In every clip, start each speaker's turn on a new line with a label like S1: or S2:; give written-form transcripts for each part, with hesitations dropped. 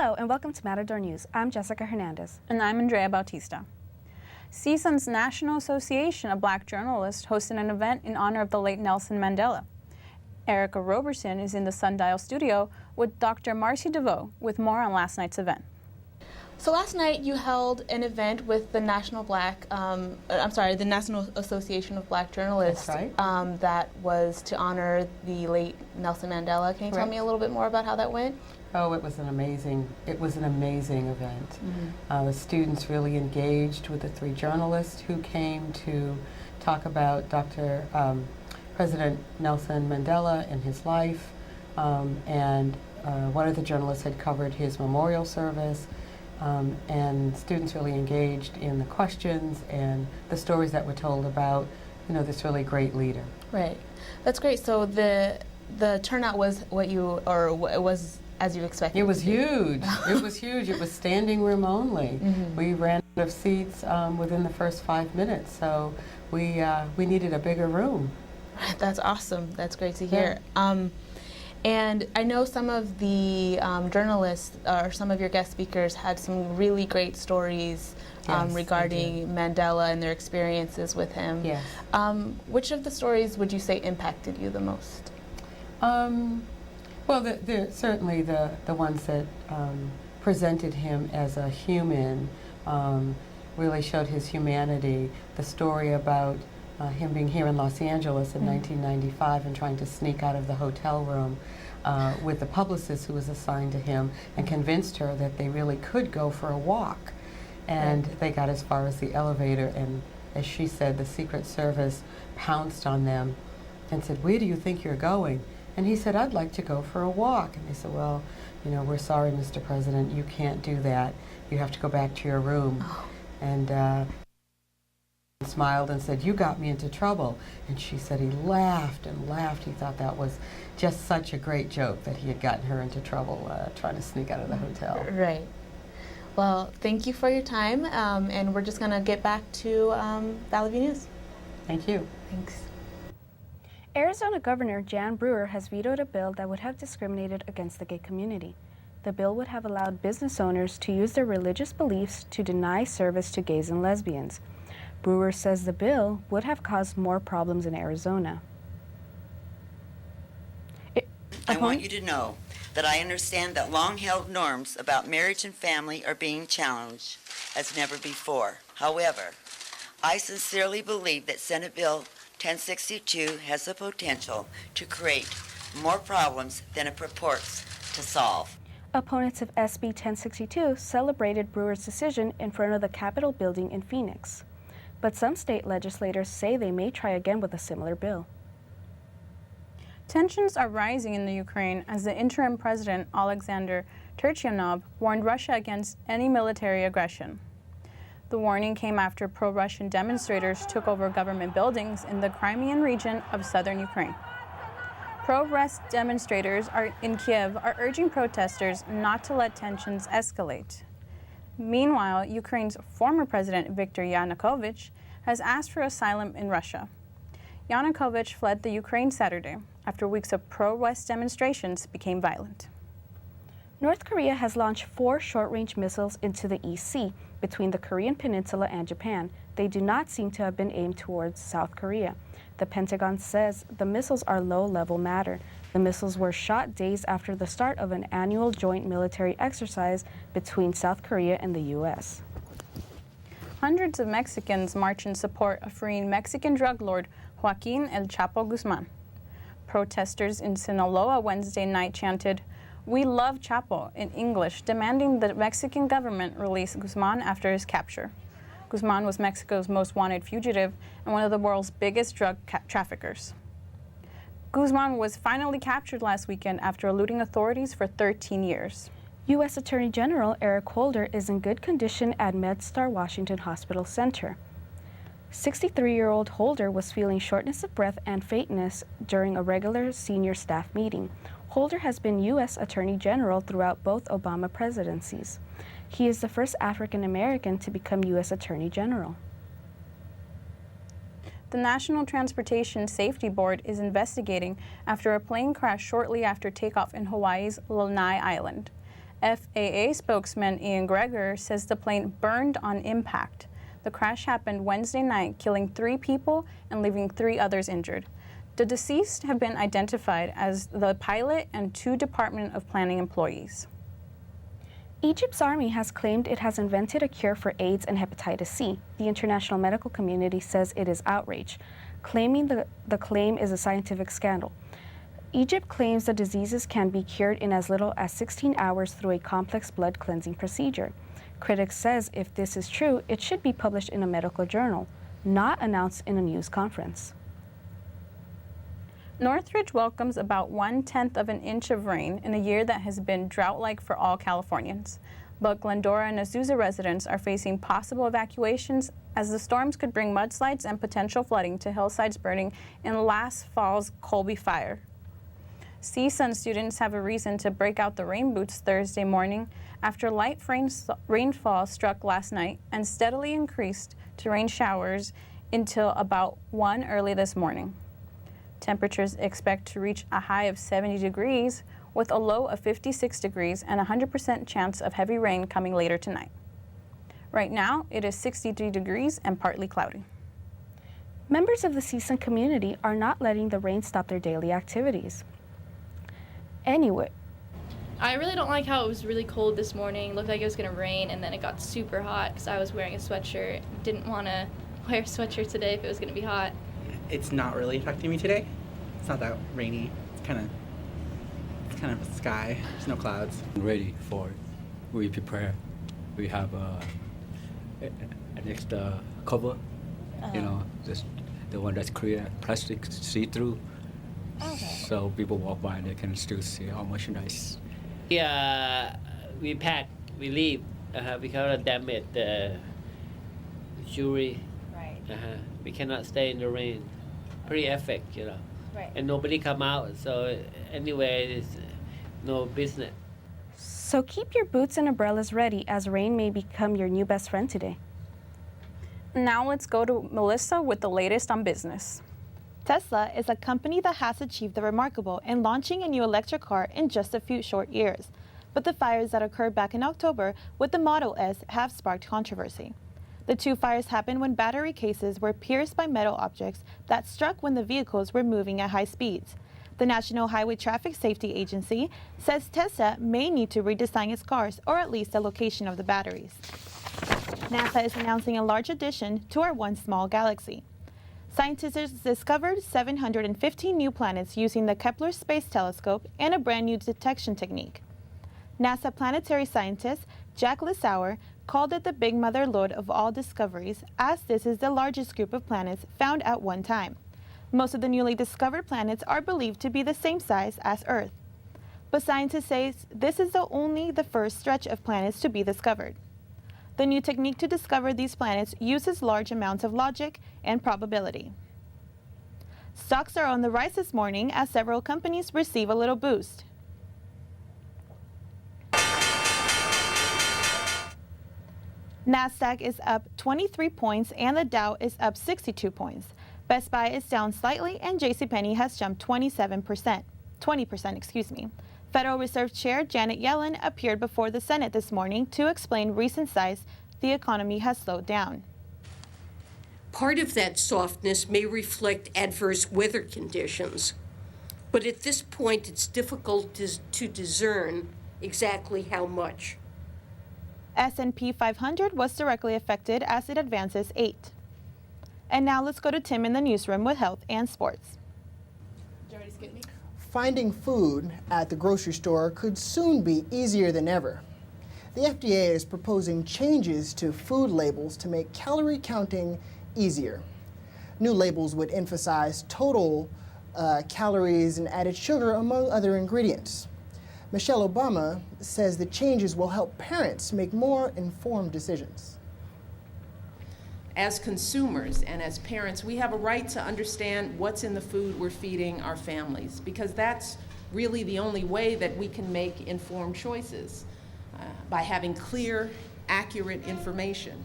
S1: Hello and welcome to Matador News. I'm Jessica Hernandez.
S2: And I'm Andrea Bautista. CSUN's National Association of Black Journalists hosted an event in honor of the late Nelson Mandela. Erica Roberson is in the Sundial studio with Dr. Marcy DeVoe with more on last night's event.
S3: So last night you held an event with the National Association of Black Journalists.
S4: That's right.
S3: That was to honor the late Nelson Mandela. Can you tell me a little bit more about how that went?
S4: Oh, it was an amazing event.
S3: Mm-hmm.
S4: The students really engaged with the three journalists who came to talk about President Nelson Mandela and his life. And one of the journalists had covered his memorial service. And students really engaged in the questions and the stories that were told about, this really great leader.
S3: Right, that's great. So the turnout was it was as you expected.
S4: It was huge. It was huge. It was standing room only.
S3: Mm-hmm.
S4: We ran out of seats within the first 5 minutes, so we needed a bigger room.
S3: That's awesome. That's great to hear. Yeah. And I know some of the journalists or some of your guest speakers had some really great stories regarding Mandela and their experiences with him.
S4: Yes.
S3: Which of the stories would you say impacted you the most?
S4: Well, certainly the ones that presented him as a human really showed his humanity. The story about him being here in Los Angeles in 1995 and trying to sneak out of the hotel room with the publicist who was assigned to him and convinced her that they really could go for a walk. And they got as far as the elevator, and as she said, the Secret Service pounced on them and said, "Where do you think you're going?" And he said, "I'd like to go for a walk." And they said, "Well, we're sorry, Mr. President, you can't do that. You have to go back to your room."
S3: Oh.
S4: And smiled and said, "You got me into trouble." And she said he laughed and laughed. He thought that was just such a great joke that he had gotten her into trouble trying to sneak out of the hotel.
S3: Right. Well, thank you for your time, and we're just going to get back to Valley View News.
S4: Thank you.
S3: Thanks.
S1: Arizona Governor Jan Brewer has vetoed a bill that would have discriminated against the gay community. The bill would have allowed business owners to use their religious beliefs to deny service to gays and lesbians. Brewer says the bill would have caused more problems in Arizona.
S5: I want you to know that I understand that long-held norms about marriage and family are being challenged as never before. However, I sincerely believe that Senate Bill 1062 has the potential to create more problems than it purports to solve.
S1: Opponents of SB 1062 celebrated Brewer's decision in front of the Capitol building in Phoenix. But some state legislators say they may try again with a similar bill.
S2: Tensions are rising in the Ukraine as the interim president, Alexander Turchynov, warned Russia against any military aggression. The warning came after pro-Russian demonstrators took over government buildings in the Crimean region of southern Ukraine. Pro-Rus demonstrators in Kiev are urging protesters not to let tensions escalate. Meanwhile, Ukraine's former president, Viktor Yanukovych, has asked for asylum in Russia. Yanukovych fled the Ukraine Saturday after weeks of pro-West demonstrations became violent.
S1: North Korea has launched 4 short-range missiles into the East Sea between the Korean Peninsula and Japan. They do not seem to have been aimed towards South Korea. The Pentagon says the missiles are low-level matter. The missiles were shot days after the start of an annual joint military exercise between South Korea and the U.S.
S2: Hundreds of Mexicans march in support of freeing Mexican drug lord Joaquin El Chapo Guzman. Protesters in Sinaloa Wednesday night chanted, "We love Chapo," in English, demanding the Mexican government release Guzman after his capture. Guzman was Mexico's most wanted fugitive and one of the world's biggest drug traffickers. Guzman was finally captured last weekend after eluding authorities for 13 years.
S1: U.S. Attorney General Eric Holder is in good condition at MedStar Washington Hospital Center. 63-year-old Holder was feeling shortness of breath and faintness during a regular senior staff meeting. Holder has been U.S. Attorney General throughout both Obama presidencies. He is the first African American to become U.S. Attorney General.
S2: The National Transportation Safety Board is investigating after a plane crashed shortly after takeoff in Hawaii's Lanai Island. FAA spokesman Ian Gregor says the plane burned on impact. The crash happened Wednesday night, killing 3 people and leaving 3 others injured. The deceased have been identified as the pilot and 2 Department of Planning employees.
S1: Egypt's army has claimed it has invented a cure for AIDS and hepatitis C. The international medical community says it is outrage, claiming the claim is a scientific scandal. Egypt claims the diseases can be cured in as little as 16 hours through a complex blood cleansing procedure. Critics says if this is true, it should be published in a medical journal, not announced in a news conference.
S2: Northridge welcomes about 1/10 of an inch of rain in a year that has been drought-like for all Californians. But Glendora and Azusa residents are facing possible evacuations as the storms could bring mudslides and potential flooding to hillsides burning in last fall's Colby fire. CSUN students have a reason to break out the rain boots Thursday morning after light rainfall struck last night and steadily increased to rain showers until about 1 early this morning. Temperatures expect to reach a high of 70 degrees with a low of 56 degrees and a 100% chance of heavy rain coming later tonight. Right now, it is 63 degrees and partly cloudy.
S1: Members of the CSUN community are not letting the rain stop their daily activities. Anyway,
S6: I really don't like how it was really cold this morning. Looked like it was going to rain, and then it got super hot because I was wearing a sweatshirt. Didn't want to wear a sweatshirt today if it was going to be hot.
S7: It's not really affecting me today. It's not that rainy. It's kind of a sky. There's no clouds.
S8: Ready for it. We prepare. We have an extra cover. You know, the one that's clear, plastic, see-through.
S9: Okay.
S8: So people walk by and they can still see our merchandise.
S9: We pack, we leave because of damage the jewelry.
S10: Right.
S9: We cannot stay in the rain. Pretty effect, you know.
S10: Right.
S9: And nobody come out, so anyway, it's no business.
S1: so keep your boots and umbrellas ready as rain may become your new best friend today.
S2: Now let's go to Melissa with the latest on business.
S11: Tesla is a company that has achieved the remarkable in launching a new electric car in just a few short years. But the fires that occurred back in October with the Model S have sparked controversy. The 2 fires happened when battery cases were pierced by metal objects that struck when the vehicles were moving at high speeds. The National Highway Traffic Safety Agency says Tesla may need to redesign its cars or at least the location of the batteries. NASA is announcing a large addition to our one small galaxy. Scientists discovered 715 new planets using the Kepler Space Telescope and a brand new detection technique. NASA planetary scientist Jack Lissauer called it the big mother lode of all discoveries, as this is the largest group of planets found at one time. Most of the newly discovered planets are believed to be the same size as Earth. But scientists say this is only the first stretch of planets to be discovered. The new technique to discover these planets uses large amounts of logic and probability. Stocks are on the rise this morning as several companies receive a little boost. NASDAQ is up 23 points and the Dow is up 62 points. Best Buy is down slightly and JCPenney has jumped 20%. Federal Reserve Chair Janet Yellen appeared before the Senate this morning to explain recent signs the economy has slowed down.
S12: Part of that softness may reflect adverse weather conditions, but at this point it's difficult to discern exactly how much.
S11: S&P 500 was directly affected as it advances 8. And now let's go to Tim in the newsroom with health and sports.
S13: Finding food at the grocery store could soon be easier than ever. The FDA is proposing changes to food labels to make calorie counting easier. New labels would emphasize total calories and added sugar, among other ingredients. Michelle Obama says the changes will help parents make more informed decisions.
S14: As consumers and as parents, we have a right to understand what's in the food we're feeding our families, because that's really the only way that we can make informed choices, by having clear, accurate information.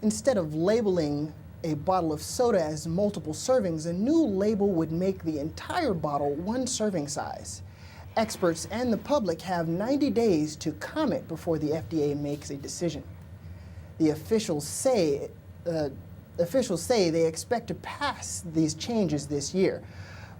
S13: Instead of labeling a bottle of soda as multiple servings, a new label would make the entire bottle one serving size. Experts and the public have 90 days to comment before the FDA makes a decision. The officials say they expect to pass these changes this year.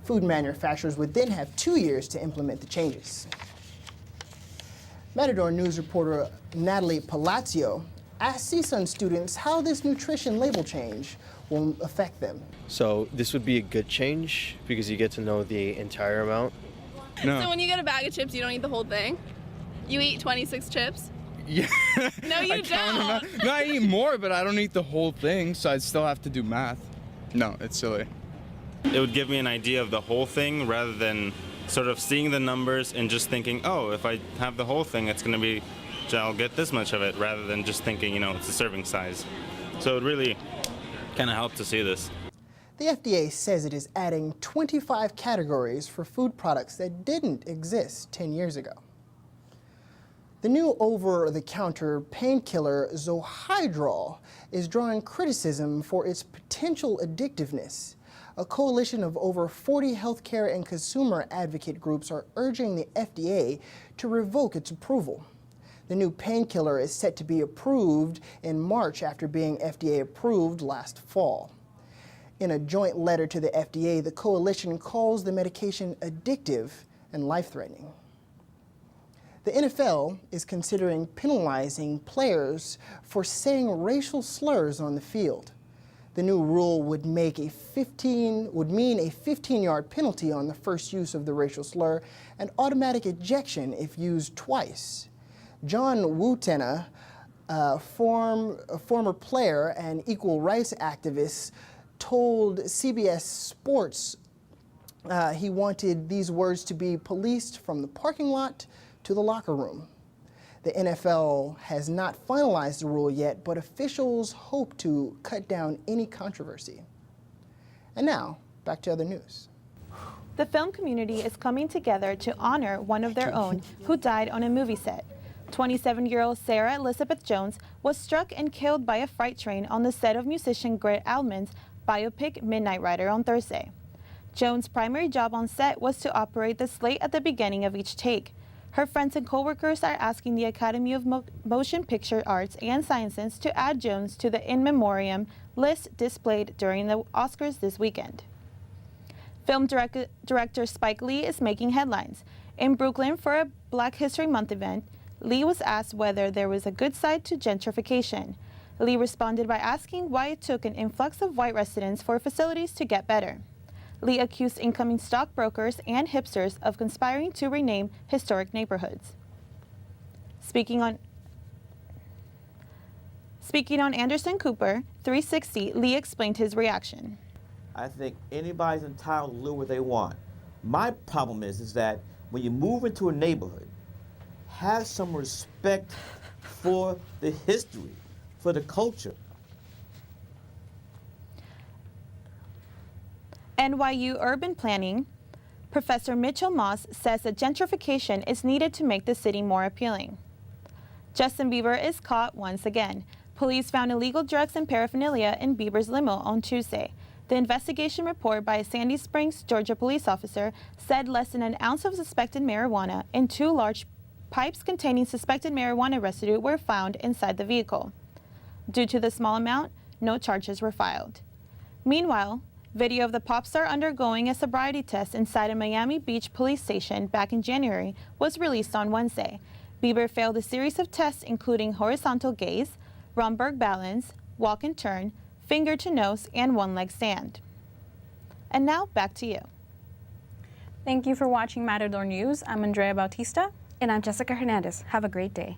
S13: Food manufacturers would then have 2 years to implement the changes. Matador News reporter Natalie Palacio asked CSUN students how this nutrition label change will affect them.
S10: So this would be a good change because you get to know the entire amount.
S15: No. So when you get a bag of chips, you don't eat the whole thing? You eat 26 chips?
S16: Yeah.
S15: No, you don't.
S16: No, I eat more, but I don't eat the whole thing, so I'd still have to do math. No, it's silly.
S17: It would give me an idea of the whole thing rather than sort of seeing the numbers and just thinking, oh, if I have the whole thing, it's going to be, I'll get this much of it, rather than just thinking, it's a serving size. So it really kind of helped to see this.
S13: The FDA says it is adding 25 categories for food products that didn't exist 10 years ago. The new over-the-counter painkiller Zohydrol is drawing criticism for its potential addictiveness. A coalition of over 40 healthcare and consumer advocate groups are urging the FDA to revoke its approval. The new painkiller is set to be approved in March after being FDA approved last fall. In a joint letter to the FDA, the coalition calls the medication addictive and life-threatening. The NFL is considering penalizing players for saying racial slurs on the field. The new rule would mean a 15-yard penalty on the first use of the racial slur and automatic ejection if used twice. John Wutena, a former player and equal rights activist, told CBS Sports he wanted these words to be policed from the parking lot to the locker room. The NFL has not finalized the rule yet, but officials hope to cut down any controversy. And now, back to other news.
S11: The film community is coming together to honor one of their own who died on a movie set. 27-year-old Sarah Elizabeth Jones was struck and killed by a freight train on the set of musician Greg Allman's biopic Midnight Rider on Thursday. Jones' primary job on set was to operate the slate at the beginning of each take. Her friends and co-workers are asking the Academy of Motion Picture Arts and Sciences to add Jones to the in memoriam list displayed during the Oscars this weekend. Film director Spike Lee is making headlines. In Brooklyn for a Black History Month event, Lee was asked whether there was a good side to gentrification. Lee responded by asking why it took an influx of white residents for facilities to get better. Lee accused incoming stockbrokers and hipsters of conspiring to rename historic neighborhoods. Speaking on Anderson Cooper, 360, Lee explained his reaction.
S18: I think anybody's entitled to live where they want. My problem is that when you move into a neighborhood, have some respect for the history, for the culture.
S11: NYU urban planning professor Mitchell Moss says that gentrification is needed to make the city more appealing. Justin Bieber is caught once again. Police found illegal drugs and paraphernalia in Bieber's limo on Tuesday. The investigation report by a Sandy Springs, Georgia police officer said less than an ounce of suspected marijuana and 2 large pipes containing suspected marijuana residue were found inside the vehicle. Due to the small amount, no charges were filed. Meanwhile, video of the pop star undergoing a sobriety test inside a Miami Beach police station back in January was released on Wednesday. Bieber failed a series of tests including horizontal gaze, Romberg balance, walk and turn, finger to nose, and one-leg stand. And now, back to you.
S2: Thank you for watching Matador News. I'm Andrea Bautista.
S1: And I'm Jessica Hernandez. Have a great day.